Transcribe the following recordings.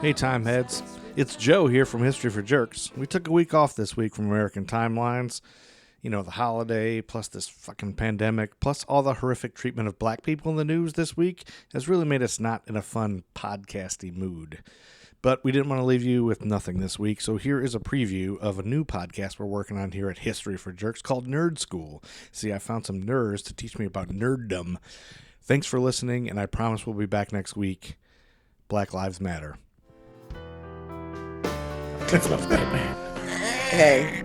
Hey, time heads. It's Joe here from History for Jerks. We took a week off this week from American Timelines. You know, the holiday, plus this fucking pandemic, plus all the horrific treatment of black people in the news this week has really made us not in a fun podcasty mood. But we didn't want to leave you with nothing this week, so here is a preview of a new podcast we're working on here at History for Jerks called Nerd Skool. See, I found some nerds to teach me about nerddom. Thanks for listening, and I promise we'll be back next week. Black Lives Matter. Hey.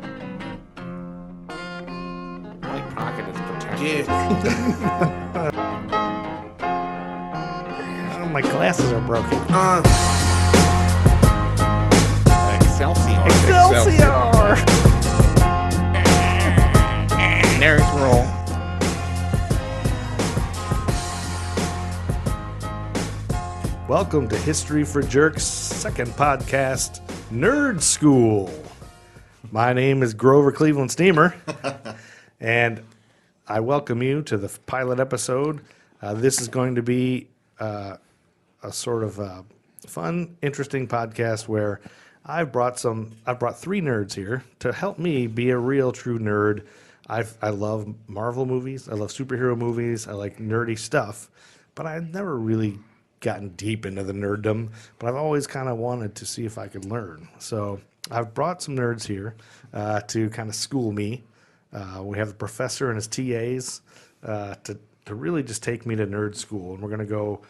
My pocket is protected. Yeah. Oh, my glasses are broken. Excelsior. Excelsior! Nerds roll. Welcome to History for Jerks' second podcast, Nerd Skool. My name is Grover Cleveland Steamer, and I welcome you to the pilot episode. This is going to be a sort of fun, interesting podcast where I've brought three nerds here to help me be a real, true nerd. I love Marvel movies. I love superhero movies. I like nerdy stuff, but I've never really gotten deep into the nerddom, but I've always kind of wanted to see if I could learn. So I've brought some nerds here to kind of school me. We have the professor and his TAs to really just take me to nerd school, and we're going to go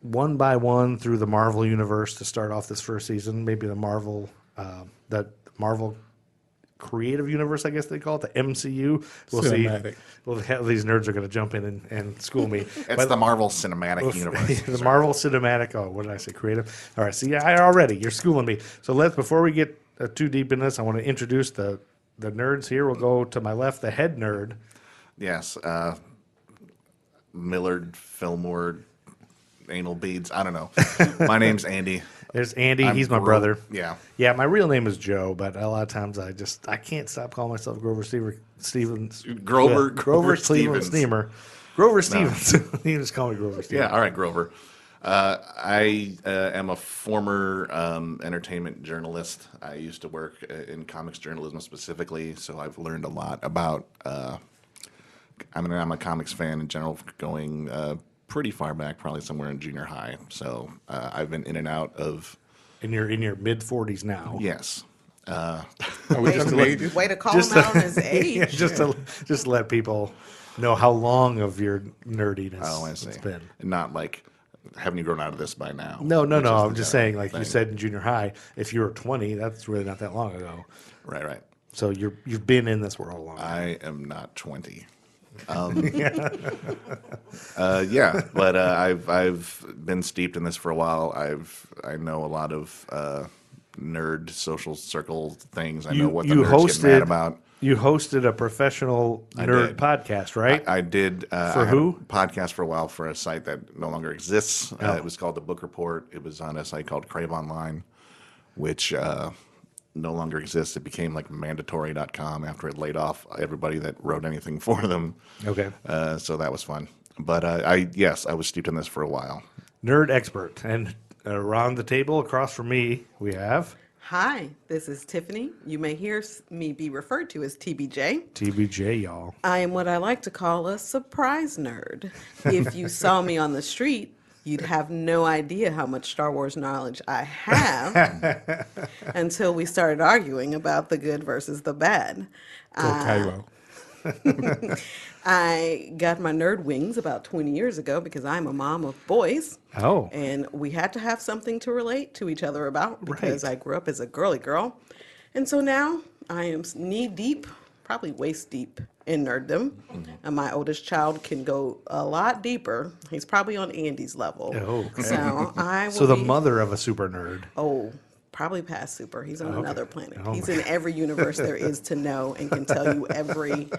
one by one through the Marvel universe to start off this first season. Maybe the Marvel creative universe, I guess they call it, the MCU. We'll Cinematic. see. Well, these nerds are going to jump in and school me. It's the Marvel Cinematic Universe. The Marvel Cinematic. Oh, what did I say? Creative. All right. See, you're schooling me. So before we get too deep in this, I want to introduce the nerds here. We'll go to my left, the head nerd. Yes. Millard, Fillmore, Anal Beads. I don't know. My name's Andy. There's Andy. I'm He's my brother. Yeah. Yeah, my real name is Joe, but a lot of times I can't stop calling myself Grover Stevens. Grover Cleveland Stevens. Steamer. Grover Stevens. You just call me Grover Stevens. Yeah. All right, Grover. I am a former entertainment journalist. I used to work in comics journalism specifically, so I've learned a lot about. I'm a comics fan in general, going pretty far back, probably somewhere in junior high. So I've been in and out of. And you're in your mid 40s now. Yes. Way to call him out on his age. Yeah, just to let people know how long of your nerdiness it's been. Not like, haven't you grown out of this by now? No. I'm just saying, like thing. you said in junior high, if you were 20, that's really not that long ago. Right. So you've been in this world a long time. I am not 20. But I've been steeped in this for a while. I know a lot of nerd social circle things. I know what the nerds get mad about. You hosted a professional nerd podcast, right? I did. For I had who? a podcast for a while for a site that no longer exists. Oh. It was called The Book Report. It was on a site called Crave Online, which no longer exists. It became like mandatory.com after it laid off everybody that wrote anything for them. Okay. So that was fun. But I was steeped in this for a while. Nerd expert. And around the table across from me, we have Hi, this is Tiffany. You may hear me be referred to as TBJ. TBJ, y'all. I am what I like to call a surprise nerd. If you saw me on the street, you'd have no idea how much Star Wars knowledge I have until we started arguing about the good versus the bad. Go Kylo. I got my nerd wings about 20 years ago because I'm a mom of boys. Oh. And we had to have something to relate to each other about because Right. I grew up as a girly girl. And so now I am knee deep, probably waist deep in nerddom. And my oldest child can go a lot deeper. He's probably on Andy's level. Oh, okay. So I will So the be- mother of a super nerd. Oh, Probably past super. He's on another planet. Oh He's my in every universe there is to know and can tell you every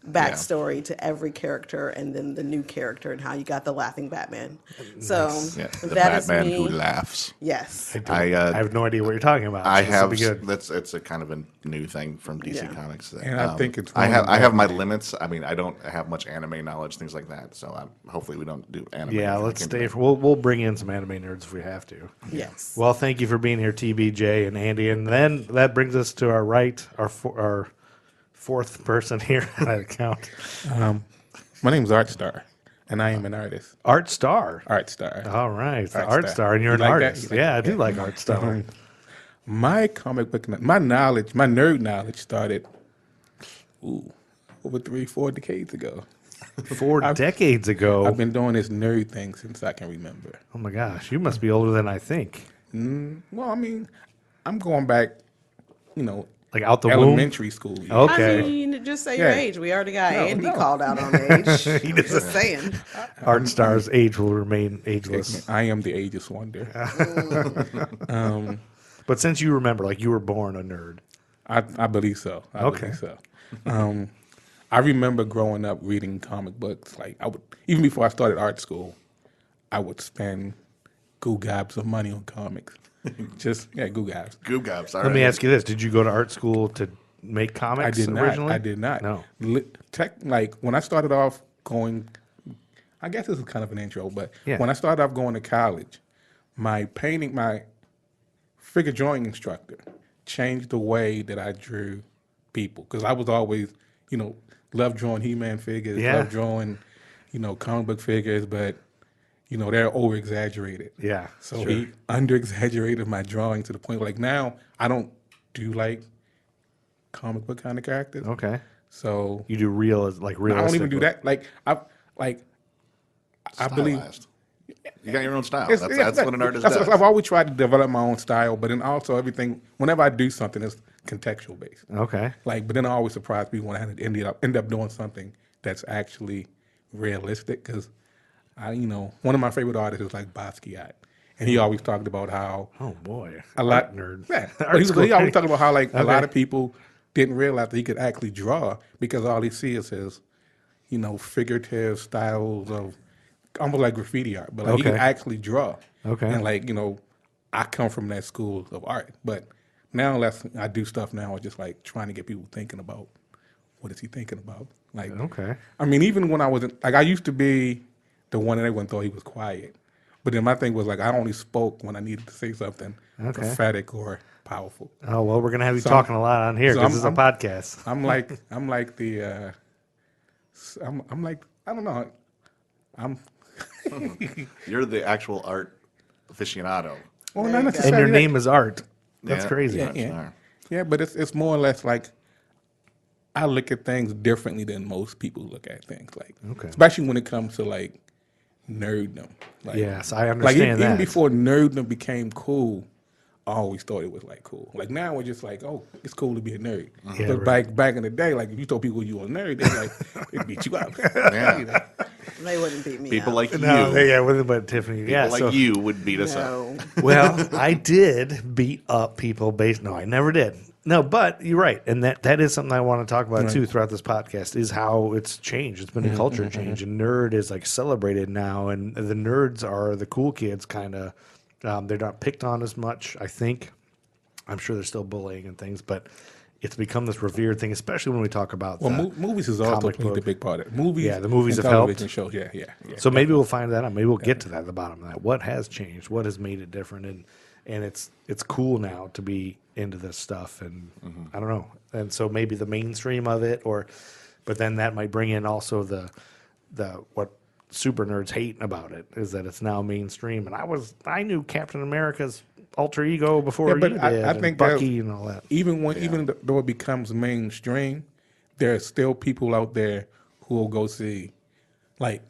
backstory to every character and then the new character and how you got the laughing Batman. So Yeah, the that is Batman me. who laughs. Yes. I have no idea what you're talking about. I so this will have be good. it's a kind of a new thing from DC Yeah. Comics. That, And I think it's I one of have my Batman. limits. I mean, I don't have much anime knowledge, things like that. So hopefully we don't do anime. Yeah, if we let's can stay. do it. We'll bring in some anime nerds if we have to. Yes. Well, thank you for being here, TBJ and Andy. And then that brings us to our right, our fourth person here at a count. My name's Art Star, and I am an artist. Art Star. Art Star. All right, the Art Art Star. Star, and you're You an like that? artist. You like Yeah, that? I do Yeah. like Art Star. My comic book, my nerd knowledge started, over 3-4 decades ago. 4 decades ago. I've been doing this nerd thing since I can remember. Oh my gosh, you must be older than I think. Well, I mean, I'm going back, Like out the elementary school. years. Okay. I mean, just say your Yeah. age. We already got No, Andy no. called out on age. Just saying. Art Star's age will remain ageless. I am the ageist wonder. But since you remember, like you were born a nerd. I believe so. I Okay. believe so. I remember growing up reading comic books. Like I would, even before I started art school, I would spend goo gobs of money on comics. Goo gobs. Goo Gobs. Let me ask you this: did you go to art school to make comics I did not. originally? I did not. No. Like when I started off going, I guess this is kind of an intro, but Yeah. when I started off going to college, my figure drawing instructor changed the way that I drew people because I was always, loved drawing He-Man figures, Yeah. loved drawing, comic book figures, but they're over exaggerated. Yeah. So sure. he under exaggerated my drawing to the point where, like, now I don't do like comic book kind of characters. Okay. So You do real as like realistic. I don't even do that. I believe Stylized. You got your own style. it's- That's what an artist that's does. I've always tried to develop my own style, but then also everything. Whenever I do something, it's contextual based. Okay. But then I always surprise people when I end up doing something that's actually realistic. Because one of my favorite artists is like Basquiat, and he always talked about how Oh boy. a lot Art nerd. Yeah, Art but he school. always talking about how like a lot Okay. of people didn't realize that he could actually draw because all he sees is figurative styles of almost like graffiti art, but like he Okay. can actually draw. Okay. And I come from that school of art, but now I do stuff now, just like trying to get people thinking about what is he thinking about. Like, Okay. I mean, even when I was I used to be the one that everyone thought he was quiet, but then my thing was like I only spoke when I needed to say something prophetic or powerful. Oh well, we're gonna have you So talking a lot on here so because this is a I'm- podcast. I'm like the I'm like I don't know. You're the actual art aficionado. Well, There not you go. necessarily. And your that. name is Art. That's Yeah. crazy. Yeah, Art yeah. Star. Yeah, but it's more or less like I look at things differently than most people look at things. Like, Okay. especially when it comes to like nerddom. Like, Yes, I like understand that. even before nerddom became cool, I always thought it was like cool. Like now we're just like, oh, it's cool to be a nerd. Yeah, but right. back in the day, like if you told people you were a nerd, they're like, they beat you up. Yeah. They wouldn't beat me People up. like No, you. yeah, with but Tiffany. People Yeah, like so you would beat us up. No. well, I did beat up people based. No, I never did. No, but you're right, and that is something I want to talk about too throughout this podcast. Is how it's changed. It's been a culture change, and nerd is like celebrated now, and the nerds are the cool kids. Kind of, they're not picked on as much. I think. I'm sure there's still bullying and things, but it's become this revered thing, especially when we talk about. Well, the movies has also comic played a book. big part of it. Movies, Yeah, the movies and have helped. television shows. Yeah. So maybe we'll find that out. Maybe we'll get to that at the bottom of that. What has changed? What has made it different? And it's cool now to be into this stuff. And I don't know. And so maybe the mainstream of it, but then that might bring in also the what super nerds hate about it is that it's now mainstream. And I knew Captain America's alter ego before Yeah, but you I did, think and Bucky and all that. even though it becomes mainstream, there are still people out there who will go see. Like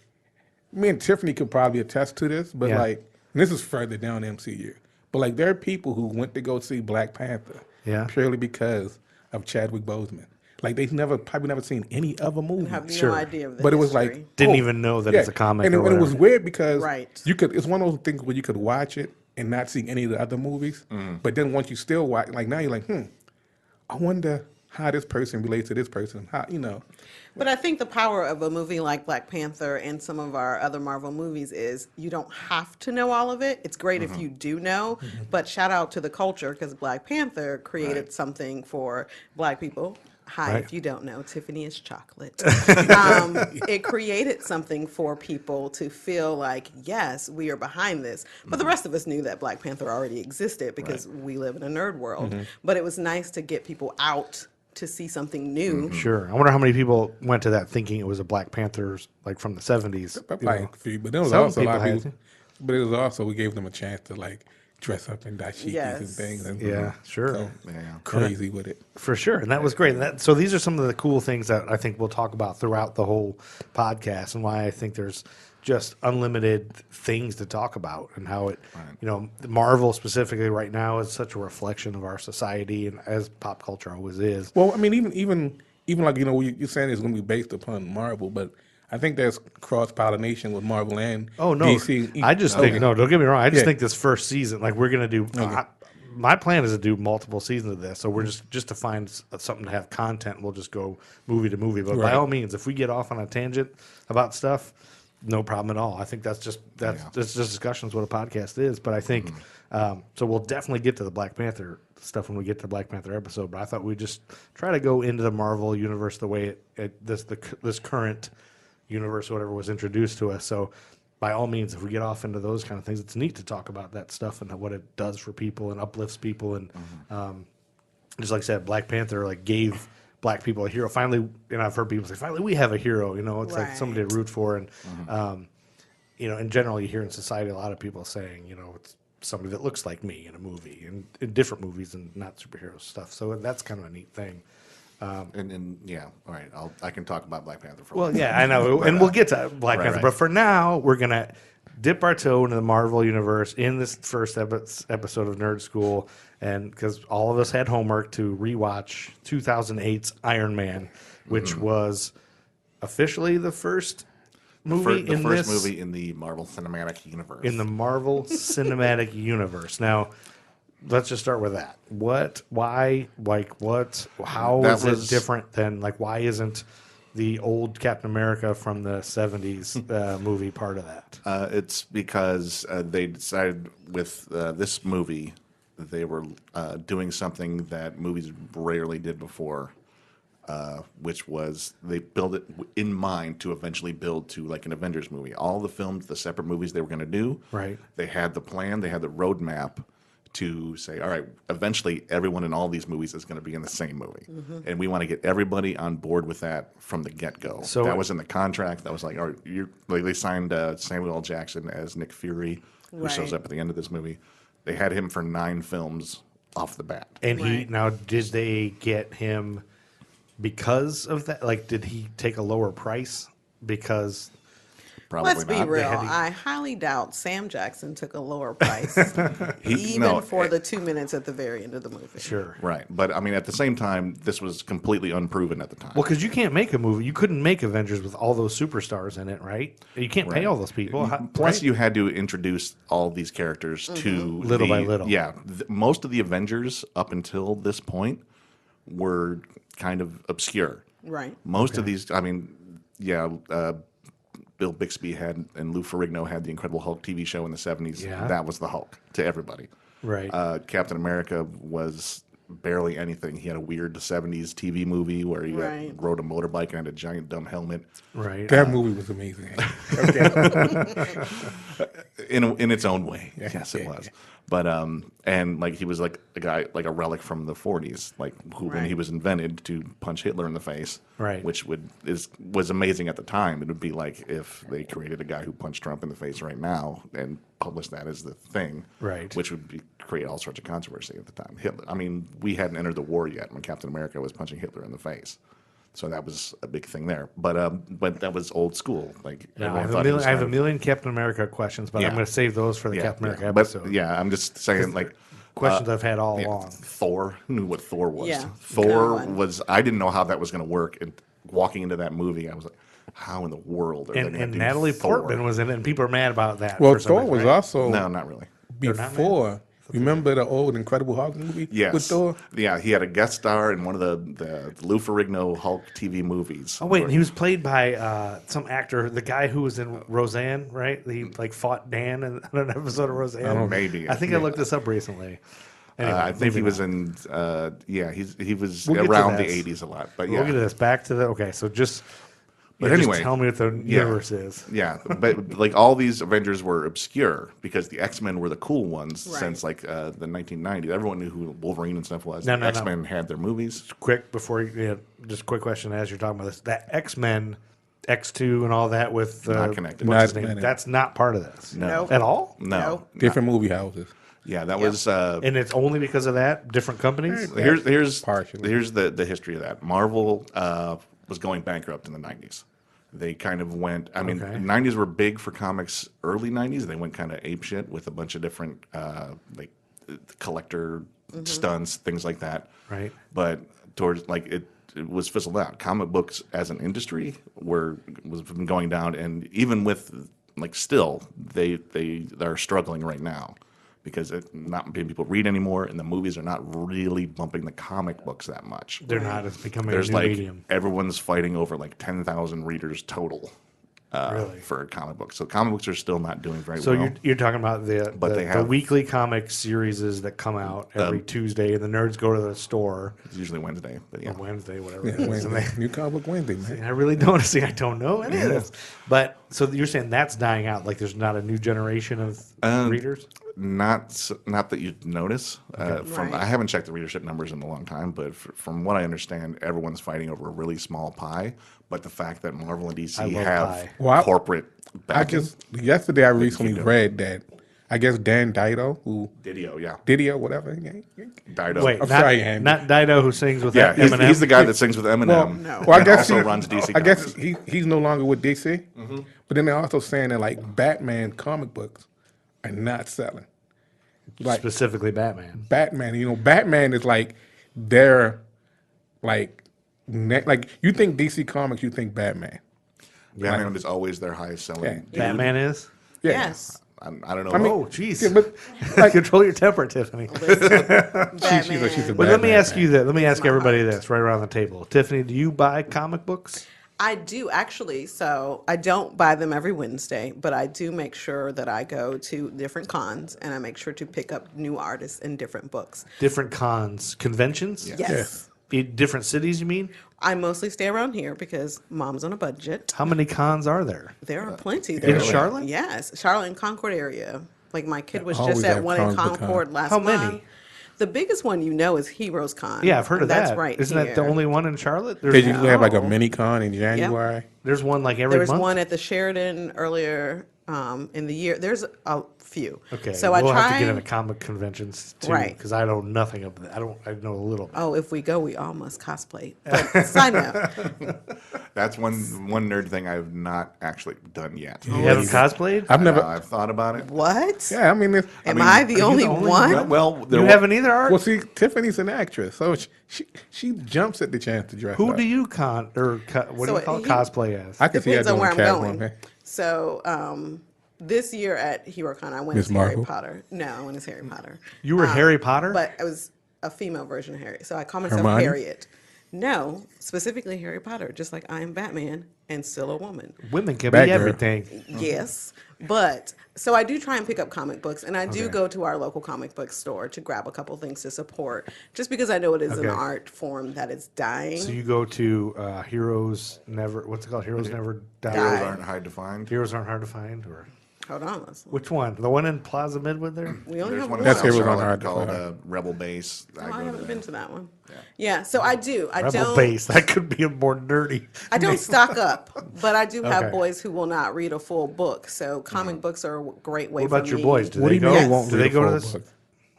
me and Tiffany could probably attest to this, but Yeah. and this is further down MCU. But like there are people who went to go see Black Panther Yeah. purely because of Chadwick Boseman. Like they've probably never seen any other movie. Have Sure. no idea of the But it was history. like Didn't even know that it's a comic and, or and it was whatever. weird because Right. you could. It's one of those things where you could watch it and not seeing any of the other movies. But then once you still watch, like now you're like, I wonder how this person relates to this person. How, you know. But I think the power of a movie like Black Panther and some of our other Marvel movies is you don't have to know all of it. It's great if you do know, but shout out to the culture because Black Panther created something for Black people. Hi, Right. if you don't know, Tiffany is chocolate. It created something for people to feel like, yes, we are behind this. But the rest of us knew that Black Panther already existed because we live in a nerd world. But it was nice to get people out to see something new. Sure. I wonder how many people went to that thinking it was a Black Panthers like from the 70s. But you know. there was Some also a lot of people people. But it was also we gave them a chance to like dress up in dashikis and Yes. things. And, Yeah, sure. so Yeah. crazy with it. For sure, and that was great. So these are some of the cool things that I think we'll talk about throughout the whole podcast, and why I think there's just unlimited things to talk about, and how it, you know, Marvel specifically right now is such a reflection of our society, and as pop culture always is. Well, I mean, even like you know, you're saying it's going to be based upon Marvel, but I think there's cross pollination with Marvel and Oh no, DC. I just think no. Don't get me wrong. I just Yeah. think this first season, like we're gonna do. My plan is to do multiple seasons of this, so we're just to find something to have content. We'll just go movie to movie. But by Right. all means, if we get off on a tangent about stuff, no problem at all. I think that's just discussions what a podcast is. But I think so. We'll definitely get to the Black Panther stuff when we get to the Black Panther episode. But I thought we'd just try to go into the Marvel universe the way this current universe, or whatever, was introduced to us. So by all means, if we get off into those kind of things, it's neat to talk about that stuff and what it does for people and uplifts people. And just like I said, Black Panther like gave Black people a hero. Finally, and I've heard people say, finally we have a hero. You know, it's like somebody to root for. And you know, in general, you hear in society a lot of people saying, you know, it's somebody that looks like me in a movie, and in different movies and not superhero stuff. So that's kind of a neat thing. And yeah, all right. I can talk about Black Panther for a Well, while. yeah, I know, and we'll get to Black Right, Panther. right. But for now, we're gonna dip our toe into the Marvel universe in this first episode of Nerd School, and because all of us had homework to rewatch 2008's Iron Man, which was officially the first movie The in first this movie in the Marvel Cinematic Universe. in the Marvel Cinematic Universe. Now, let's just start with that. What? Why? Like what? How That is was- it different than like? Why isn't the old Captain America from the 70s movie part of that? It's because they decided with this movie they were doing something that movies rarely did before, which was they build it in mind to eventually build to like an Avengers movie. All the films, the separate movies they were going to do, Right. They had the plan, they had the roadmap to say, all right, eventually everyone in all these movies is going to be in the same movie, and we want to get everybody on board with that from the get-go. So- that was in the contract. That was like, all right, they signed Samuel L. Jackson as Nick Fury, who shows Right. up at the end of this movie. They had him for 9 films off the bat. And he Right. now did they get him because of that? Like, did he take a lower price because? Probably Let's be not. real. had to- I highly doubt Sam Jackson took a lower price, even no, for the 2 minutes at the very end of the movie. Sure. Right, but I mean, at the same time, this was completely unproven at the time. Well, because you can't make a movie. You couldn't make Avengers with all those superstars in it, right? You can't pay Right. all those people. Plus, right? you had to introduce all these characters to Little by little. Yeah, most of the Avengers up until this point were kind of obscure. Right. Most of these, I mean, yeah, Bill Bixby had and Lou Ferrigno had the Incredible Hulk TV show in the 70s. Yeah. That was the Hulk to everybody. Right. Captain America was barely anything. He had a weird 70s TV movie where he Right. rode a motorbike and had a giant dumb helmet. Right. That movie was amazing. In its own way. Yes, it yeah, was. But and like he was like a guy like a relic from the 40s, like who when Right. he was invented to punch Hitler in the face, Right. Which was amazing at the time. It would be like if they created a guy who punched Trump in the face right now and published that as the thing, Right. Which would create all sorts of controversy at the time. Hitler. I mean, we hadn't entered the war yet when Captain America was punching Hitler in the face. So that was a big thing there, but that was old school. Like Now, I everyone have, thought he was I have a kind of- million Captain America questions, but I'm Yeah. going to save those for the Captain America But, episode. yeah, I'm just saying, like Questions I've had all yeah, along. Thor knew what Thor was. Yeah, Thor good one. was. I didn't know how that was going to work. And walking into that movie, I was like, "How in the world are they going to And do Natalie Thor? Portman was in it, and people are mad about that. Well, for some Thor reason, was right? also No, not really. They're not before. Remember the old Incredible Hulk movie Yes. with Thor? Yeah, he had a guest star in one of the Lou Ferrigno Hulk TV movies. Oh wait, and he was played by some actor, the guy who was in Roseanne, right? He like fought Dan in an episode of Roseanne. Maybe. I think I looked this up recently. Anyway, I think maybe he was not. in. He was We'll get to around the this. '80s a lot. But We'll yeah, get to this. Back to the okay. So just, But just anyway, tell me what the universe is. yeah. But like all these Avengers were obscure because the X-Men were the cool ones Right. since like the 1990s. Everyone knew who Wolverine and stuff was. No, The no, no. X-Men had their movies. Quick before just a quick question as you're talking about this. That X-Men, X2, and all that with Not connected. What's his Not name? connected. That's not part of this. No. Nope. At all. No. Different movie houses. Yeah, that Yep. was. And it's only because of that different companies. Partially. Here's the history of that. Marvel was going bankrupt in the 90s. They kind of went. I mean, Okay. 90s were big for comics. Early 90s, they went kind of apeshit with a bunch of different like collector stunts, things like that. Right. But towards like it was fizzled out. Comic books as an industry was going down, and even with like still they are struggling right now because not many people read anymore, and the movies are not really bumping the comic books that much. They're not. It's becoming There's a new like medium. everyone's fighting over like 10,000 readers total Really? for comic books. So comic books are still not doing very So well. you're talking about But they the have- weekly comic series that come out every Tuesday, and the nerds go to the store It's usually Wednesday, but yeah. or Wednesday, whatever. Yeah, it is. And Wednesday. New Comic Book Wednesday, man. I really don't see. I don't know. It is, but so you're saying that's dying out. Like there's not a new generation of readers. Not that you'd notice. From Right. I haven't checked the readership numbers in a long time, but from what I understand, everyone's fighting over a really small pie. But the fact that Marvel and I DC love have pie. Well, corporate I backing, just yesterday I recently doing. read that I guess Dan Dido, who Didio, yeah, Didio, whatever. Dido. Wait, I'm not, sorry, Andy. not Dido who sings with yeah, Eminem. he's the guy that sings with Eminem. No. Well, I and guess also he- runs DC. I guess Comics. he's no longer with DC. But then they're also saying that like Batman comic books are not selling. Like specifically Batman. Batman, Batman is like their like like you think DC Comics, you think Batman. Batman is always their highest selling. Yeah. dude. Batman is. Yeah. Yes. I don't know. Oh, jeez. Yeah, but like Control your temper, Tiffany. Batman. she's a But let me Batman ask fan. you that. Let me ask my everybody heart. this right around the table. Tiffany, do you buy comic books? I do actually. So I don't buy them every Wednesday, but I do make sure that I go to different cons and I make sure to pick up new artists and different books. Different cons, conventions? Yes. In different cities, you mean? I mostly stay around here because mom's on a budget. How many cons are there? There are plenty. In There. Charlotte? Yes. Charlotte and Concord area. Like my kid was Always just at have one in comic book Concord last How month. many? The biggest one is Heroes Con. Yeah, I've heard and of that. That's right. Isn't that the here. only one in Charlotte? They There's, usually have like a No. mini con in January. there's one like every There was month? one at the Sheridan earlier in the year. There's a few. Okay, So we'll I try. have to get into comic conventions too, Right. because I know nothing of that. I know a little. Oh, if we go, we all must cosplay. But side note, That's one nerd thing I've not actually done yet. You haven't cosplayed? I've never. I've thought about it. what? Yeah, I mean, Am I the only the only one? Well, You haven't either, Art? well, see, Tiffany's an actress, so she jumps at the chance to dress Who up. do you what do you So call it? he- Cosplay as? I can see her Depends on doing where I'm Catwoman. going. So this year at HeroCon, I went Miss as Harry Marvel? Potter. No, I went as Harry Potter. You were Harry Potter? But it was a female version of Harry. So I call myself Hermione? Harriet. No, specifically Harry Potter, just like I am Batman and still a woman. Women can Batgirl. be everything. Yes, but so I do try and pick up comic books, and I do go to our local comic book store to grab a couple things to support, just because I know it is an Okay. art form that is dying. So you go to Heroes Never, what's it called? Heroes Never Die. Heroes Die. aren't hard to find. Heroes Aren't Hard to Find? Or Hold on, let's. which one? The one in Plaza Midwood there? We only There's have one one. in That's South Heroes Aren't Charlotte Hard to called Find. Rebel Base. Oh, I go haven't to been that. to that one. Yeah, so I do. I Rebel don't. Base. That could be a more nerdy. I don't stock up, but I do have Okay. boys who will not read a full book. So comic books are a great way. What about for your me. boys? Do What they do you go? mean they won't do read they a go to full this? book?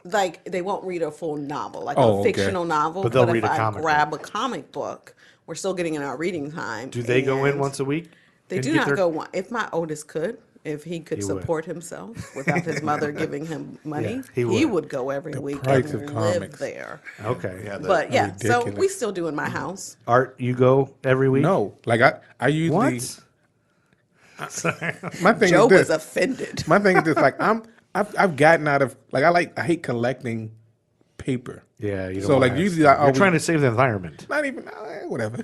Like they won't read a full novel, like Oh, a okay. fictional novel. But they'll if read a I comic grab a comic book, we're still getting in our reading time. Do they go in and once a week? They and do get not their- go one. If my oldest could, if he could He would. support himself without his mother giving him money, he he would. would go every week price and of live comics. there. Okay. Yeah, But yeah, so ridiculous. we still do in my house. Art, you go every week? No, like I usually. What? My thing Joe is this. was offended. My thing is this, like I'm I've gotten out of I hate collecting paper. Yeah, you don't So wanna like usually I you're always trying to save the environment. not even whatever.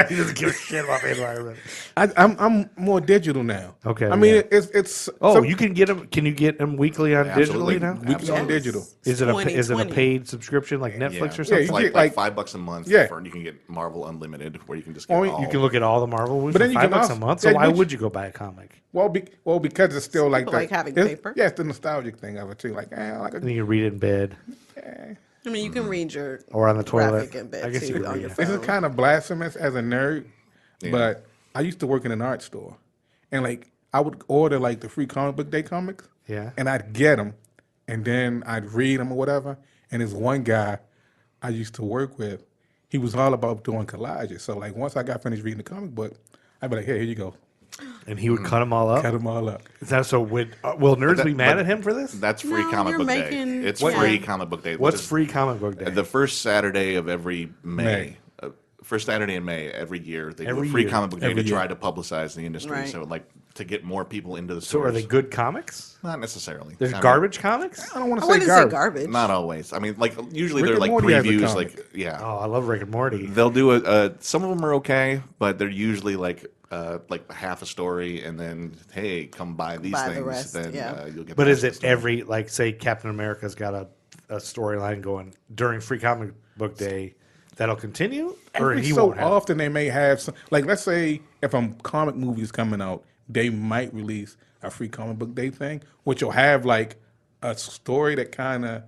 He doesn't give a shit about the environment. I'm more digital now. Okay, I mean yeah. it's Oh, so you can get them. Can you get them weekly on Absolutely. digitally now? weekly on digital. Is it a 2020. paid subscription like Netflix or Yeah, something? It's you like, get, like- $5 a month. Yeah. And you can get Marvel Unlimited, where you can just get Or all. You can look at all the Marvel movies But for then you $5 can a also- month. yeah, So why but would you go buy a comic? Well, because it's still like people like having it's- paper. Yeah, it's the nostalgic thing of it too. Like, like And you can read it in bed I mean, you can read your or on the toilet. graphic in bed I guess you too could on read your it. this is phone. kind of blasphemous as a nerd, Yeah. but I used to work in an art store, and like I would order like the free comic book day comics, Yeah. and I'd get them, and then I'd read them or whatever. And there's one guy I used to work with. He was all about doing collages. So like once I got finished reading the comic book, I'd be like, "Hey, here you go, And he would cut them all up. cut them all up." Is that so? Will nerds that- be mad but- at him for this? That's free No, comic you're book making- day. It's yeah. free comic book day. which What's is free comic book day? The first Saturday of every May. May. First Saturday in May every year, they do Every a free year. comic book day Every to year. try to publicize the industry. Right. So, like, to get more people into the So stores. are they good comics? Not necessarily. There's I mean, garbage comics? I don't want I to say wouldn't garbage. say garbage. Not always. I mean, like, usually Rick they're and like Morty has a previews. comic. Like, yeah. Oh, I love Rick and Morty. They'll do some of them are okay, but they're usually like half a story, and then hey, come buy these Buy the things. rest, then yeah. you'll get. But the is rest of it the story. every, like, say Captain America's got a storyline going during free comic book day that'll continue? Or Every he so won't have? often they may have some, like let's say if a comic movie is coming out, they might release a free comic book day thing, which will have like a story that kind of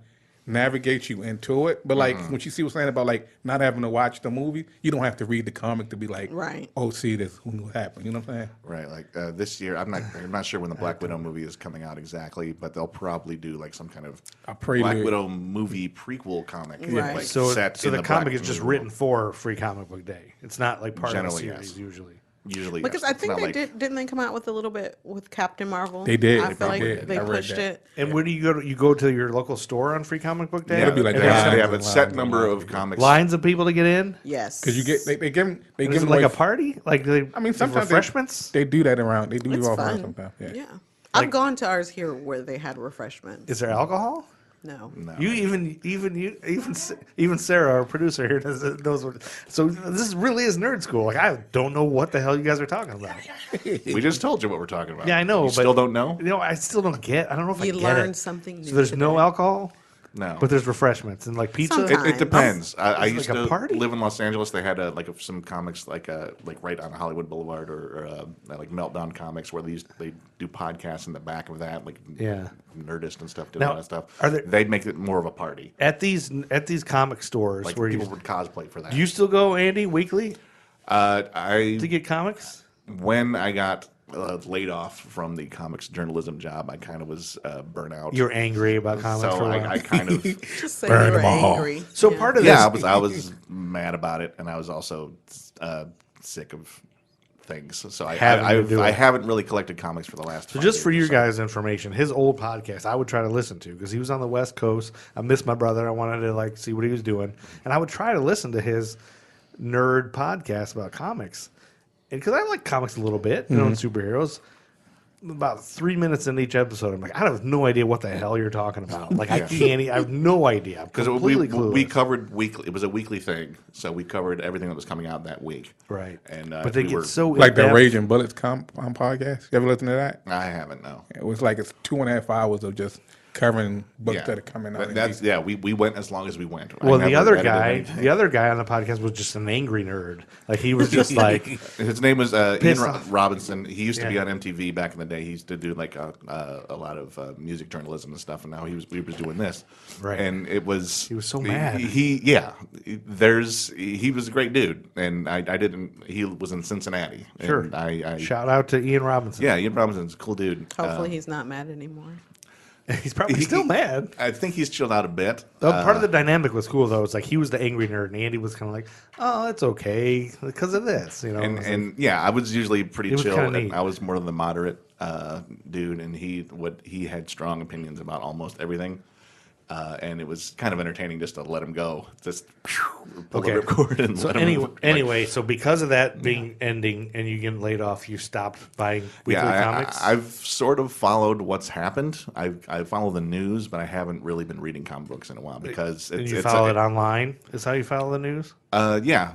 navigates you into it. But like when you see what's saying about like not having to watch the movie, you don't have to read the comic to be like, Right. oh, see this what happened. You know what I'm saying? Right, like this year, I'm not sure when the Black Widow movie is coming out exactly, but they'll probably do like some kind of A prelude. Black Widow movie prequel comic. Right. Like, So set in the comic Black is just Widow. written for free comic book day. It's not like part Generally, of the series yes. usually. Usually, Because yes. I It's think not they like- didn't they come out with a little bit with Captain Marvel? They did. I They feel like did. they I read pushed that. it. And where do you go? You go to your local store on free comic book day? Yeah, It'll be like And they there's lines have a and set lines number and of lines. comics. lines of people to get in. Yes. Because you get they give And give is it away like a party? Like they, I mean, sometimes refreshments. They do that around. They do It's it all around fun. sometimes. Yeah. Yeah. I've gone to ours here where they had refreshments. Is there alcohol? No. No. You even Sarah, our producer here, knows what. So this really is nerd school. Like I don't know what the hell you guys are talking about. We just told you what we're talking about. Yeah, I know. You but still don't know? You know, I still don't get. I don't know if I You get learned it. something new. So there's no today. alcohol, No. but there's refreshments and like pizza. Sometimes. It depends. I Is it used like a to party? live in Los Angeles. They had some comics like right on Hollywood Boulevard or like Meltdown Comics where they do podcasts in the back of that, like Yeah. Nerdist and stuff, did Now, all that stuff. are there- They'd make it more of a party. At these comic stores Like where people you would cosplay for that. do you still go, Andy, weekly I to get comics? when I got laid off from the comics journalism job, I kind of was burnt out. You're angry about comics so for a while. I kind of Just say Burn you were them all. angry. So part of this, yeah, I was mad about it, and I was also sick of things. So Having to do I it. haven't really collected comics for the last. So 5 just for years, your guys' information, his old podcast I would try to listen to because he was on the West Coast. I missed my brother. I wanted to like see what he was doing, and I would try to listen to his nerd podcast about comics, and because I like comics a little bit, you know, and superheroes. About 3 minutes in each episode, I'm like, I have no idea what the hell you're talking about. Like, I can't. I have no idea. I'm because completely we clueless. covered weekly. It was a weekly thing, so we covered everything that was coming out that week. Right, And but they we get were- so Like the in-depth. Raging Bullets podcast. You ever listen to that? I haven't no. It was like it's 2.5 hours of just covering books that are coming out. That's we went as long as we went. I Well, the never other edited guy, anything. on the podcast was just an angry nerd. Like he was just like, His name was Ian Pissed off. Robinson. He used to be Yeah. on MTV back in the day. He used to do like a lot of music journalism and stuff. And now he was doing this. Right. And it was He was so mad. He was a great dude. And I didn't. He was in Cincinnati. sure. And I Shout out to Ian Robinson. yeah, Ian Robinson's a cool dude. Hopefully he's not mad anymore. He's probably still mad. I think he's chilled out a bit. Part of the dynamic was cool though. It's like he was the angry nerd, and Andy was kind of like, "Oh, it's okay because of this," you know. It was like- And yeah, I was usually pretty It was chill. kinda And neat. I was more of the moderate dude, and he had strong opinions about almost everything. And it was kind of entertaining just to let him go, just pull Okay. the ripcord and So let him. anyway, so because of that being ending and you getting laid off, you stopped buying weekly comics? I've sort of followed what's happened. I follow the news, but I haven't really been reading comic books in a while because and it's, you it's follow it online? Is how you follow the news? yeah.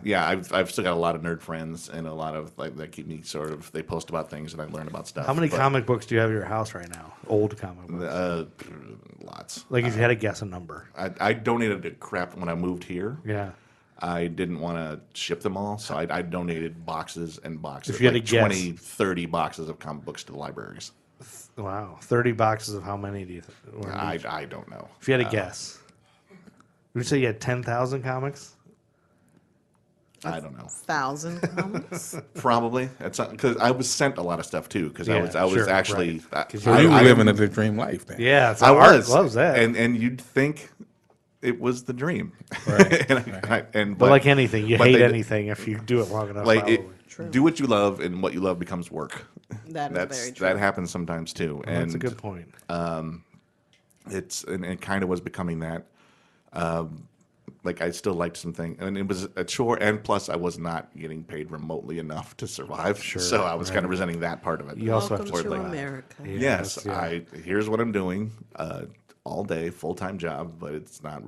I've still got a lot of nerd friends and a lot of that keep me sort of. They post about things and I learn about stuff. How many but, comic books do you have at your house right now? Old comic books. Lots. Like if you had to guess a number. I donated to crap when I moved here. Yeah. I didn't want to ship them all, so I donated boxes and boxes. If you had like to guess. 20, 30 boxes of comic books to the libraries. Wow. 30 boxes of how many do you think? I don't know. If you had to guess. Would you say you had 10,000 comics? I don't know. 1,000 comics. Probably. Because I was sent a lot of stuff too. Because Yeah, I was sure, actually. right. 'Cause So you were living the dream life then. Yeah. It's I Art was. loves that. And you'd think it was the dream. Right, but like anything, you but hate they- anything if you do it long enough. Like probably. True. do what you love, and what you love becomes work. That is very true. That happens sometimes too. And That's a good point. it kind of was becoming that. Like I still liked something, and it was a chore. And plus, I was not getting paid remotely enough to survive. Sure, so I was kind of resenting that part of it. You also Welcome have to to America. Yes, yeah. here's what I'm doing all day, full time job, but it's not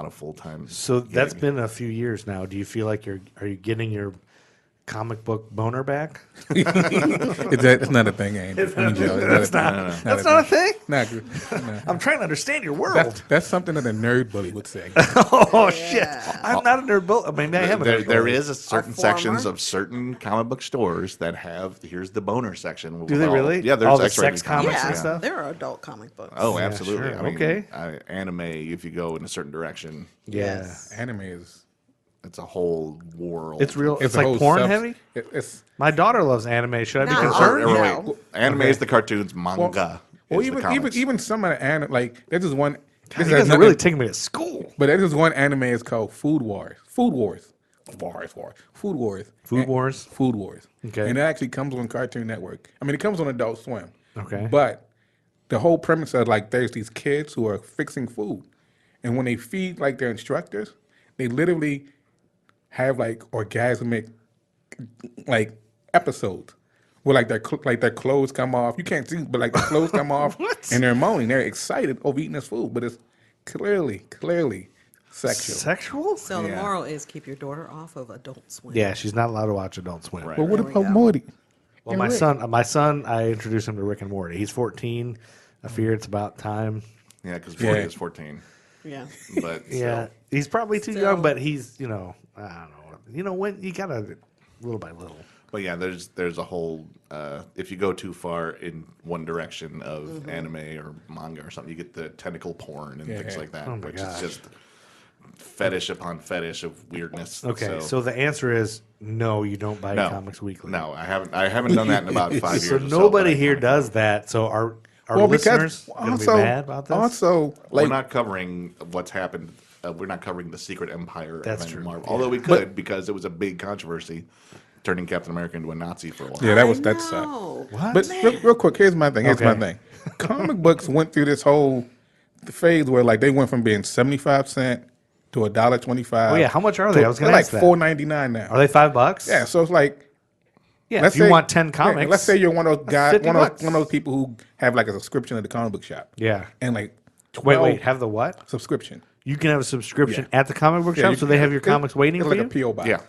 a full time. So that's been a few years now. Do you feel like are you getting your comic book boner back? It's not a thing, Andy. That's not a thing. Not good. No. I'm trying to understand your world. That's something that a nerd bully would say. Oh shit! I'm not a nerd bully. I mean, I am a nerd There bully. is a certain former? sections of certain comic book stores that have here's the boner section. Do they really? Yeah, there's All the X-rated sex comics Yeah, and stuff? there are adult comic books. Oh, Yeah, absolutely. sure. I mean, Okay. Anime, if you go in a certain direction, Yeah. Yes. Anime is. it's a whole world. It's real. It's a like whole porn subs- heavy. It's My daughter loves anime. Should I be No. concerned? No. Anime is the cartoons, manga. well, is the even comics. even some of the anime like this is one. You This guys has are really nothing, taking me to school. but there is one anime is called Food Wars. Food Wars. Food Wars. Food Wars? Food Wars. Okay. And it actually comes on Cartoon Network. I mean, it comes on Adult Swim. Okay. But the whole premise of like there's these kids who are fixing food, and when they feed like their instructors, they literally have like orgasmic like episodes where like their clothes come off. You can't see, but like their clothes come off, and they're moaning. They're excited over eating this food, but it's clearly sexual. Sexual? So the Yeah. moral is keep your daughter off of Adult Swim. Yeah, she's not allowed to watch Adult Swim. Right. But what There we about go. Morty? Well, And my Rick? son, I introduced him to Rick and Morty. He's 14. I fear it's about time. Yeah, because 40 Yeah. is 14. Yeah. But Yeah, still. he's probably too Still. young, but he's I don't know. When you gotta little by little. But yeah, there's a whole. If you go too far in one direction of anime or manga or something, you get the tentacle porn and things Yeah. like that, Oh my which gosh. is just fetish upon fetish of weirdness. Okay, so the answer is no. You don't buy no, comics weekly. No, I haven't done that in about 5 years. So or nobody but I here kinda- does that. So our Well, listeners because gonna also, be mad about this. also We're like not covering what's happened. We're not covering the Secret Empire That's event in true, Marvel, yeah. although we could because it was a big controversy, turning Captain America into a Nazi for a while. yeah, that I sucked. know. What? But real quick, here's my thing. Here's my Okay. thing. Comic books went through this whole phase where like they went from being 75 cents to $1.25. Oh, yeah, how much are they? I was gonna they're ask that. like $4.99 now. Are they $5? Yeah, so it's like Yeah. let's If you say- want 10 yeah, comics, let's say you're one of those guys, $50. one of those people who have like a subscription at the comic book shop. Yeah. and like 12 Wait. Have the what? subscription. You can have a subscription Yeah. at the comic book Yeah, shop, you so can- they have your it's- comics waiting it's for like you. a PO box. Yeah.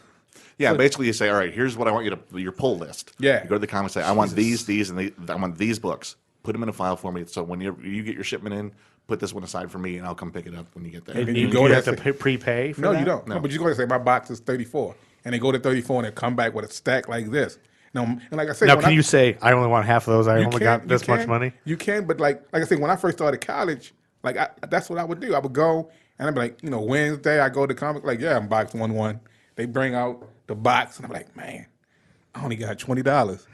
Yeah, basically you say, all right, here's what I want you to, your pull list. Yeah. You go to the comics, say, I want these, and I want these books. Put them in a file for me. So when you get your shipment in, put this one aside for me, and I'll come pick it up when you get there. And you you, go you there have to and say- prepay for No, that? you don't. No, but you go to say my box is 34, and they go to 34 and they come back with a stack like this. No, and like I said, Now, when can I- you say, I only want half of those, I you only can- got you this much can- money? You can, but like I said, when I first started college, like that's what I would do. I would go and I'd be like, Wednesday I go to comic, like I'm box 1-1. They bring out the box, and I'm like, man, I only got $20.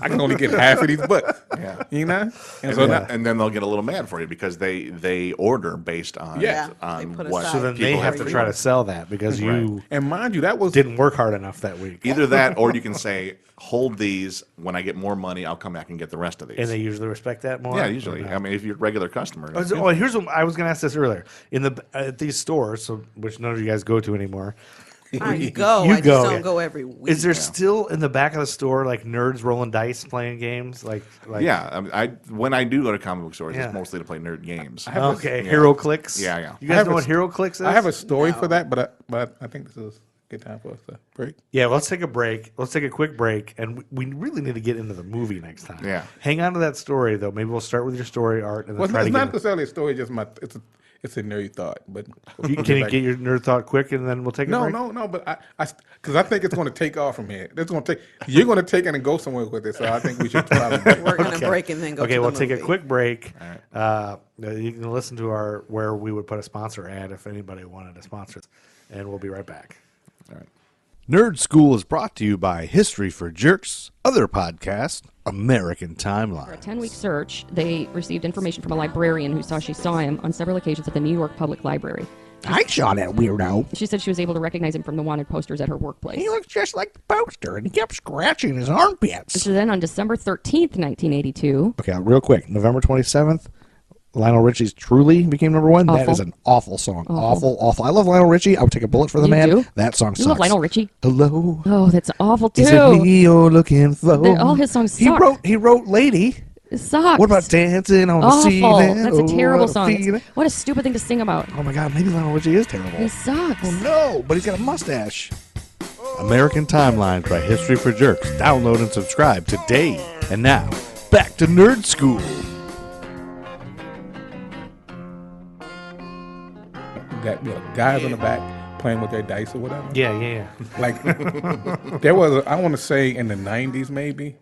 I can only get half of these books. Yeah. You know? And, so then, and then they'll get a little mad for you because they order based on Yeah. They on put what aside So then they people have to for try you. to sell that because you and mind you, that was didn't work hard enough that week. Either that, or you can say, hold these. When I get more money, I'll come back and get the rest of these. And they usually respect that more. yeah, or usually. not? I mean, if you're a regular customer. Oh, here's what I was going to ask this earlier. In the at these stores, so which none of you guys go to anymore, I go. You I just go. don't go every week. is there still in the back of the store like nerds rolling dice playing games? Like yeah, I when I do go to comic book stores, Yeah. it's mostly to play nerd games. Okay, Hero Clicks. Yeah, yeah. You guys know what Hero Clicks is? I have a story No. for that, but I think this is a good time for us to break. Yeah, let's take a break. Let's take a quick break, and we really need to get into the movie next time. Yeah. Hang on to that story though. Maybe we'll start with your story, Art, and then Well, try it's to not get. necessarily a story, just it's a nerd thought. But Can you get your nerd thought quick, and then we'll take a No, break? no, but because I think it's going to take off from here. It's going to take. You're going to take it and go somewhere with it. So I think we should probably. We're going to break and then go Okay, to we'll the take a movie. quick break. You can listen to our where we would put a sponsor ad if anybody wanted to sponsor us, and we'll be right back. All right. Nerd School is brought to you by History for Jerks, other podcast, American Timeline. For a 10-week search, they received information from a librarian who she saw him on several occasions at the New York Public Library. I saw that weirdo. She said she was able to recognize him from the wanted posters at her workplace. He looks just like the poster, and he kept scratching his armpits. So then on December 13th, 1982, Okay, real quick. November 27th, Lionel Richie's Truly became number one. That Awful. is an awful song. Awful. I love Lionel Richie. I would take a bullet for the You man. do? That song you sucks. love Lionel Richie? Hello. Oh, that's awful too. Is it me you're looking for? All his songs He suck. He wrote Lady. It sucks. What about Dancing on the Awful. Ceiling? That's a Oh, terrible what song. feeling. What a stupid thing to sing about. Oh my God, maybe Lionel Richie is terrible. He sucks. Oh no, but he's got a mustache. American Timeline by History for Jerks. Download and subscribe today. And now, back to Nerd School. That guys on the back playing with their dice or whatever. Yeah. Like there was, I want to say in the 90s maybe,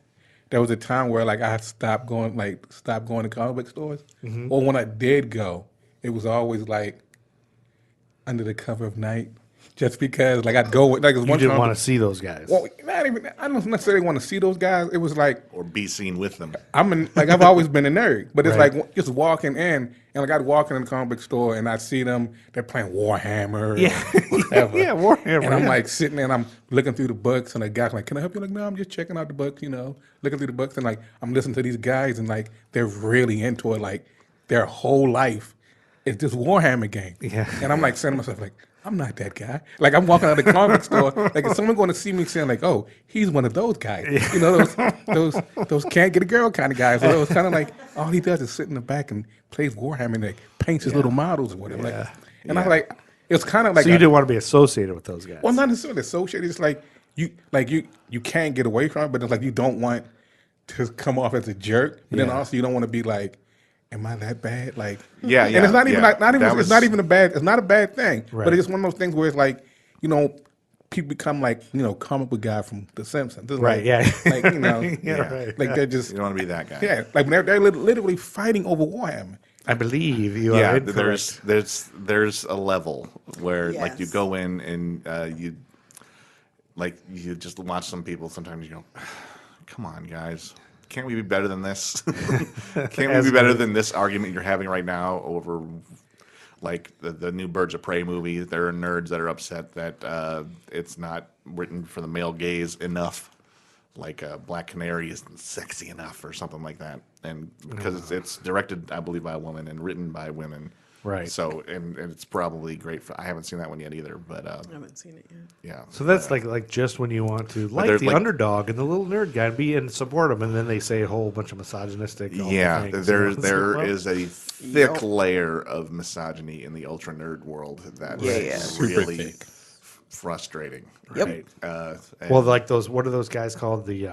there was a time where like I stopped going to comic book stores. Mm-hmm. Or when I did go, it was always like under the cover of night, just because like I'd go with like You one didn't time- want to see those guys. Well, not even. I don't necessarily want to see those guys. It was like Or be seen with them. I've always been a nerd, but it's Right. like just walking in and like I'd walk in the comic book store and I'd see them. They're playing Warhammer. Yeah. or whatever. Yeah, Warhammer, And I'm yeah. like sitting there and I'm looking through the books and the guy's like, "Can I help you?" Like, no, I'm just checking out the books. Looking through the books and like I'm listening to these guys and like they're really into it. Like their whole life is this Warhammer game. Yeah. And I'm like saying to myself like, I'm not that guy. Like I'm walking out of the comic store, like is someone going to see me saying like, oh, he's one of those guys. Those can't get a girl kind of guys. So it was kind of like all he does is sit in the back and plays Warhammer and like paints his little models or whatever. Like, and I'm like, it's kind of like So you didn't want to be associated with those guys. well, not necessarily associated. It's like you can't get away from it, but it's like you don't want to come off as a jerk, but then Yeah. also you don't want to be like, am I that bad? Like, Yeah, and it's not even yeah. like, not even That it's was- not even a bad. It's not a bad thing, Right. but it's just one of those things where it's like, people become like comic book guy from The Simpsons. It's Right, like, yeah. like Yeah, right. like they're just You don't want to be that guy. yeah, like they're literally fighting over Warhammer. I believe you Yeah, are incorrect. there's a level where like you Yes. go in and you just watch some people. Sometimes you go, come on, guys. Can't we be better than this? Can't we be better than this argument you're having right now over like the new Birds of Prey movie? There are nerds that are upset that it's not written for the male gaze enough. Like Black Canary isn't sexy enough or something like that. And because it's directed, I believe, by a woman and written by women. Right. So, and it's probably great for, I haven't seen that one yet either, but I haven't seen it yet. yeah. So that's like just when you want to like there's the like- underdog and the little nerd guy and be and support him, and then they say a whole bunch of misogynistic. awful Yeah, things. there It's like, there well, is a thick layer of misogyny in the ultra nerd world that is Super really thick. frustrating. Yep. Right? And Well, like those. What are those guys called? They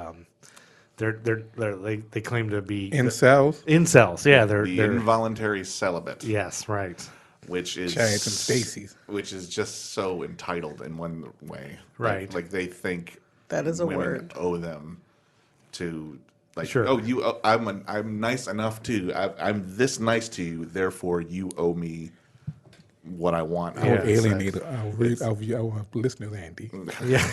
claim to be Incels, incels. Yeah, the they're involuntary celibate, yes, right. which is Giants and Stacy's. which is just so entitled in one way. Right. Like they think That is a women word. owe them to like Sure. I'm nice enough to I'm this nice to you, therefore you owe me what I want. I would Yeah, alienate our listeners, Andy. Yeah,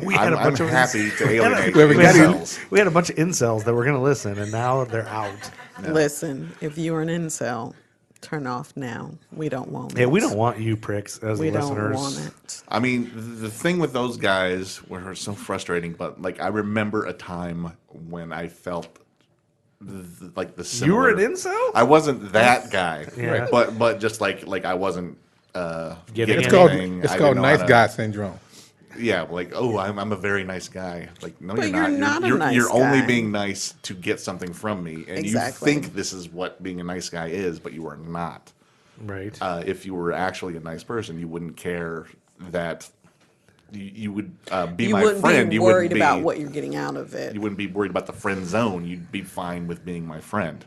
we had I'm, a bunch I'm of happy to alienate We got incels. we had a bunch of incels that were going to listen, and now they're out. Listen, if you're an incel, turn off now. We don't want it. Yeah, we don't want you pricks as We don't listeners. want it. I mean, the thing with those guys were so frustrating, but like I remember a time when I felt like the You were an similar- incel? I wasn't that guy, Yeah. but just like I wasn't Getting It's anything. called anything. it's I called didn't know how nice to- guy syndrome. Yeah, like I'm a very nice guy. Like no, But you're you're not. not a nice you're only guy. being nice to get something from me, and Exactly. you think this is what being a nice guy is, but you are not. Right. If you were actually a nice person, you wouldn't care that you would be You my wouldn't friend. be You worried wouldn't be, about what you're getting out of it. You wouldn't be worried about the friend zone. You'd be fine with being my friend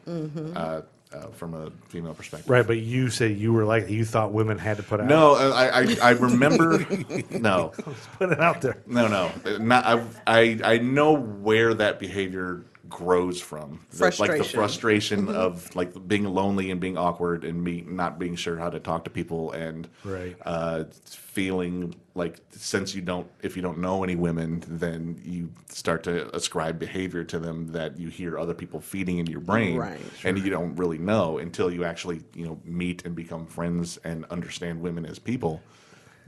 from a female perspective. Right, but you said you were like you thought women had to put out. No, I remember. No, Put it out there. no. Not, I know where that behavior grows from. Like the Frustration. frustration of like being lonely and being awkward and me not being sure how to talk to people and Right. feeling like if you don't know any women, then you start to ascribe behavior to them that you hear other people feeding in your brain, Right. and you don't really know until you actually meet and become friends and understand women as people.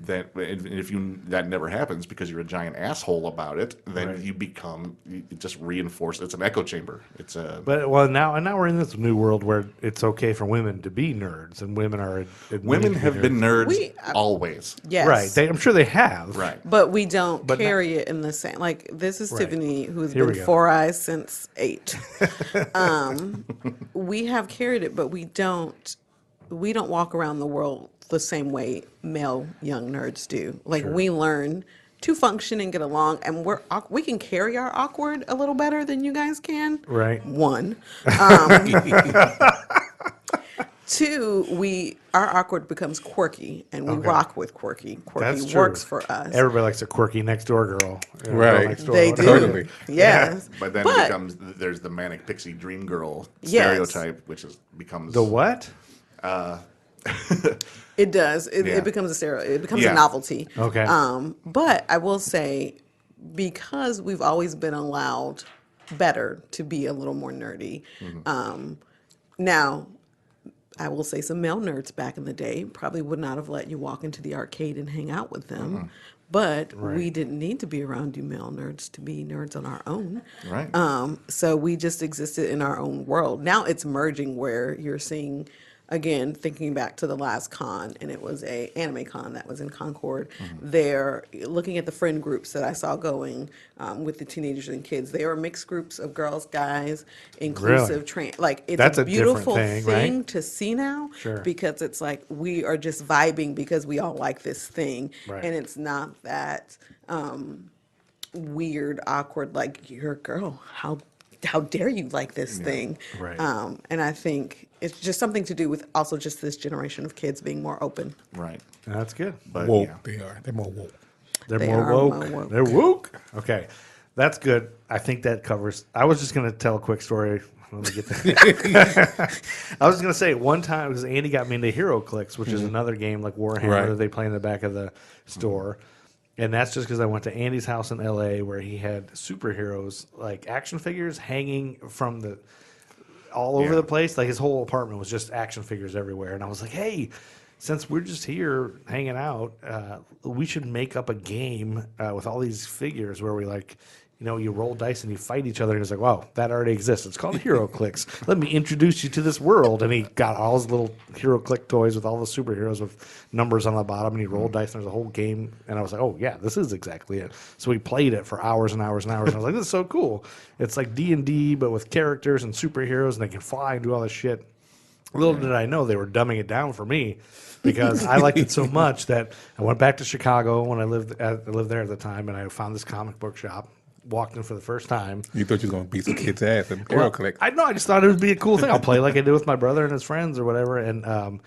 That if that never happens because you're a giant asshole about it, then Right. you just reinforce. It's an echo chamber. It's a But now we're in this new world where it's okay for women to be nerds, and women are admitting women to have be been nerds. nerds always. Yes. Right. I'm sure they have. Right. But we don't But carry it in the same. Like, this is Right. Tiffany, who's Here we been go. 4 eyes since 8. We have carried it, but we don't walk around the world the same way male young nerds do. Like, we learn to function and get along, and we can carry our awkward a little better than you guys can. Right. 1. 2, our awkward becomes quirky, and we rock with quirky. Quirky That's true. works for us. Everybody likes a quirky next door girl. Right. Girl next door, They whatever. do. Totally. Yes. But then it becomes there's the manic pixie dream girl Yes. stereotype, which becomes The what? It does. Yeah. It becomes a stereo. It becomes Yeah. a novelty. Okay. But I will say, because we've always been allowed better to be a little more nerdy. Now, I will say some male nerds back in the day probably would not have let you walk into the arcade and hang out with them. But we didn't need to be around you male nerds to be nerds on our own. Right. So we just existed in our own world. Now it's merging where you're seeing, again, thinking back to the last con, and it was a anime con that was in Concord. They're looking at the friend groups that I saw going with the teenagers and kids. They were mixed groups of girls, guys, inclusive, like it's That's a a different beautiful thing, thing right? to see now Sure. because it's like we are just vibing because we all like this thing, Right. and it's not that weird, awkward, like you're a girl. How dare you like this thing? Right. And I think it's just something to do with also just this generation of kids being more open. right. That's good. But Woke. yeah. They are. They're more woke. They're They more are woke. more woke. They're woke. Okay. That's good. I think that covers. I was just going to tell a quick story. Let me get that. I was going to say one time, because Andy got me into Hero Clicks, which is another game like Warhammer Right. that they play in the back of the store. And that's just because I went to Andy's house in L.A. where he had superheroes, like action figures hanging from the all over Yeah. the place. Like his whole apartment was just action figures everywhere. And I was like, hey, since we're just here hanging out, we should make up a game with all these figures where we you roll dice and you fight each other. And he's like, wow, that already exists. It's called Hero Clicks. Let me introduce you to this world. And he got all his little Hero Click toys with all the superheroes with numbers on the bottom. And he rolled dice. And there's a whole game. And I was like, oh, yeah, this is exactly it. So we played it for hours and hours and hours. And I was like, this is so cool. It's like D&D, but with characters and superheroes. And they can fly and do all this shit. Little did I know they were dumbing it down for me because I liked it so much that I went back to Chicago when I lived there at the time, and I found this comic book shop. Walked in for the first time. You thought you was gonna beat some kid's ass and Hero Click. I know. I just thought it would be a cool thing. I'll play like I did with my brother and his friends or whatever, and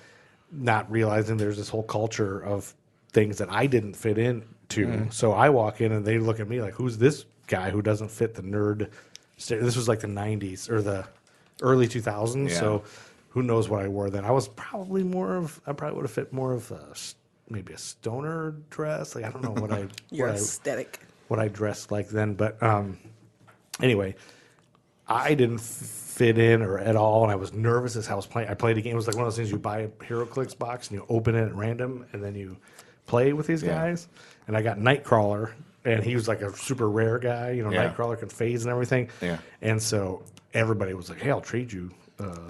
not realizing there's this whole culture of things that I didn't fit into. So I walk in and they look at me like, "Who's this guy who doesn't fit the nerd?" This was like the '90s or the early 2000s. Yeah. So who knows what I wore then. I was probably I probably would have fit more of maybe a stoner dress. Like I don't know what I Your what I, aesthetic. what I dressed like then, but anyway, I didn't fit in or at all, and I was nervous as hell. I played a game. It was like one of those things you buy a HeroClix box and you open it at random, and then you play with these guys. And I got Nightcrawler, and he was like a super rare guy. You know, Nightcrawler can phase and everything. Yeah. And so everybody was like, "Hey, I'll trade you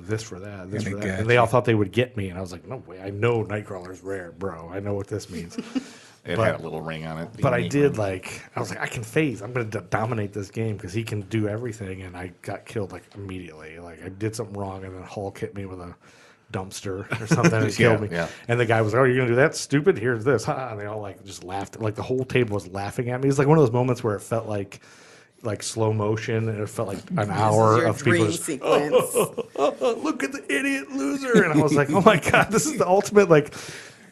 this for that, this And for they that," got and they all thought they would get me, and I was like, "No way! I know Nightcrawler's rare, bro. I know what this means." It had a little ring on it. But I did I was like, I can phase. I'm going to dominate this game because he can do everything. And I got killed like immediately. Like I did something wrong, and then Hulk hit me with a dumpster or something and killed me. Yeah. And the guy was like, "Oh, you're going to do that? Stupid. Here's this." And they all like just laughed. Like the whole table was laughing at me. It was like one of those moments where it felt like slow motion, and it felt like an hour Your of people dream just, sequence. look at the idiot loser. And I was like, oh my God, this is the ultimate, like,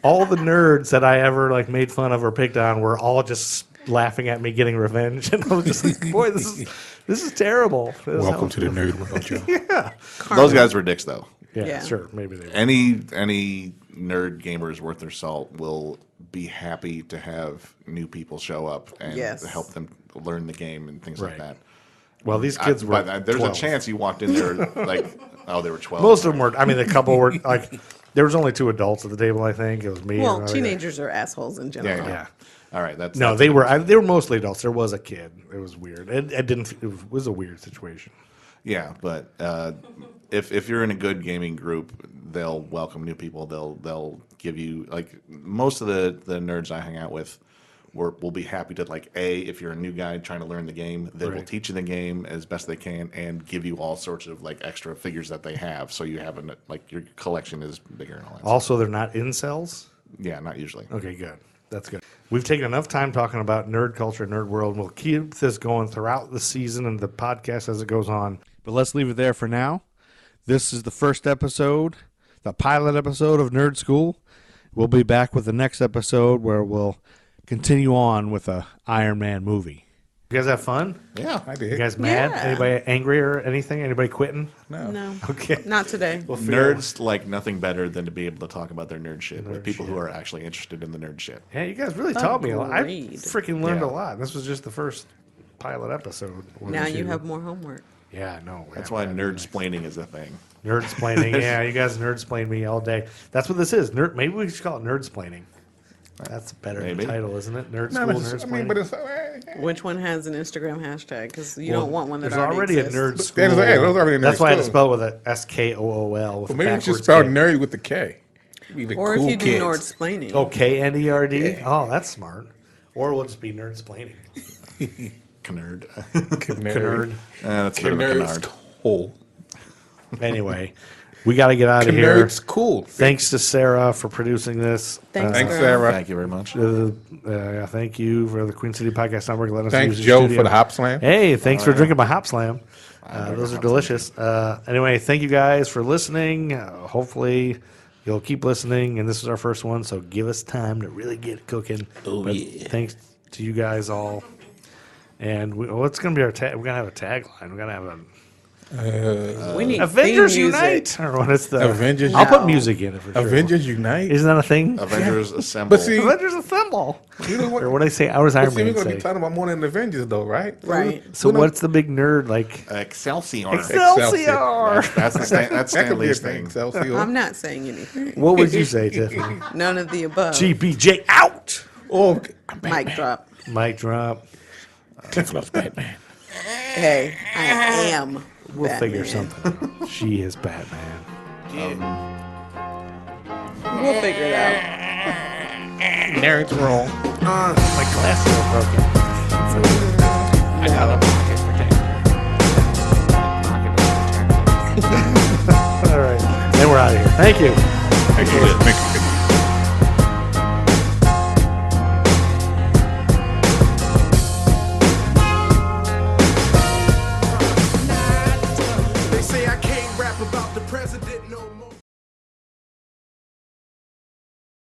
all the nerds that I ever like made fun of or picked on were all just laughing at me getting revenge. And I was just like, boy, this is terrible. Welcome to the nerd world, Joe. Yeah. Those guys were dicks, though. Yeah, Yeah. sure. Maybe they were. Any nerd gamers worth their salt will be happy to have new people show up and Yes. help them learn the game and things like Right. that. Well, these kids were But there's 12. a chance you walked in there like, oh, they were 12. Most of them were, I mean, a couple were like, there was only 2 adults at the table, I think. It was me. Well, and teenagers are assholes in general. Yeah. Yeah. All right. That's No, they were mostly adults. There was a kid. It was weird. It was a weird situation. Yeah, but if you're in a good gaming group, they'll welcome new people. They'll give you like most of the nerds I hang out with will be happy to like if you're a new guy trying to learn the game, they will Right. teach you the game as best they can and give you all sorts of like extra figures that they have, so you have like your collection is bigger and all that. Also, they're not incels. Yeah, not usually. Okay, good. That's good. We've taken enough time talking about nerd culture, nerd world, and we'll keep this going throughout the season and the podcast as it goes on. But let's leave it there for now. This is the first episode, the pilot episode of Nerd School. We'll be back with the next episode where we'll continue on with a Iron Man movie. You guys have fun? Yeah, I You did. guys mad? Yeah. Anybody angry or anything? Anybody quitting? No. Okay. Not today. We'll figure out- nerds like nothing better than to be able to talk about their nerd shit with people who are actually interested in the nerd shit. Yeah, you guys really taught me a lot. I Agreed. freaking learned Yeah. a lot. This was just the first pilot episode. Now you have more homework. Yeah, I know. That's why nerd-splaining is a thing. Nerd-splaining. Yeah, you guys nerd-splain me all day. That's what this is. Maybe we should call it nerd-splaining. That's better Maybe. title, isn't it? Nerd No, School, it's- I nerd-splaining. mean, but it's Which one has an Instagram hashtag? Because you Well, don't want one that there's already a exists. nerd school. there's already a nerd That's why I had to school. spell it with a SKOOL. With Well, a maybe we should backwards spell K. nerd with the K. Be the Or cool if you do kids. nerd-splaining. Oh, KNERD? Yeah. Oh, that's smart. Or we'll just be nerd-splaining. Knerd. Nerd. That's a bit of a Nerd's canard. cool. Anyway, we got to get out of here. Nerd's cool. Thanks to Sarah for producing this. Thanks, Thanks, girl. Sarah. Thank you very much. Thank you for the Queen City Podcast Network. Letting us Thanks, use your Joe, studio. for the hop slam. Hey, thanks for drinking my hop slam. Those are hop delicious. Anyway, thank you guys for listening. Hopefully, you'll keep listening. And this is our first one, so give us time to really get cooking. Oh, But yeah. Thanks to you guys all. And what's going to be our tag? We're going to have a tagline. We're going to have a We need Avengers theme music. Unite. Or what is the Avengers I'll put No. music in it for sure. Avengers Unite. Isn't that a thing? Avengers Assemble. But see, Avengers Assemble. you know what? Or what do I say? How does But Iron see, we're Man going to say? be talking about more than Avengers, though, right? Right. So we don't- what's the big nerd like? Excelsior. Excelsior. That's the that's That could be a Stanley's thing. thing. Excelsior. I'm not saying anything. What would you say, Tiffany? None of the above. GBJ out. Oh, Mic drop. Mic drop. Tiff loves Batman. Hey, I am. We'll Batman. figure something out. She is Batman. We'll figure it out. Nerds wrong. My glasses are broken. I got a pocket protector. All right. Then we're out of here. Thank you. Thank you.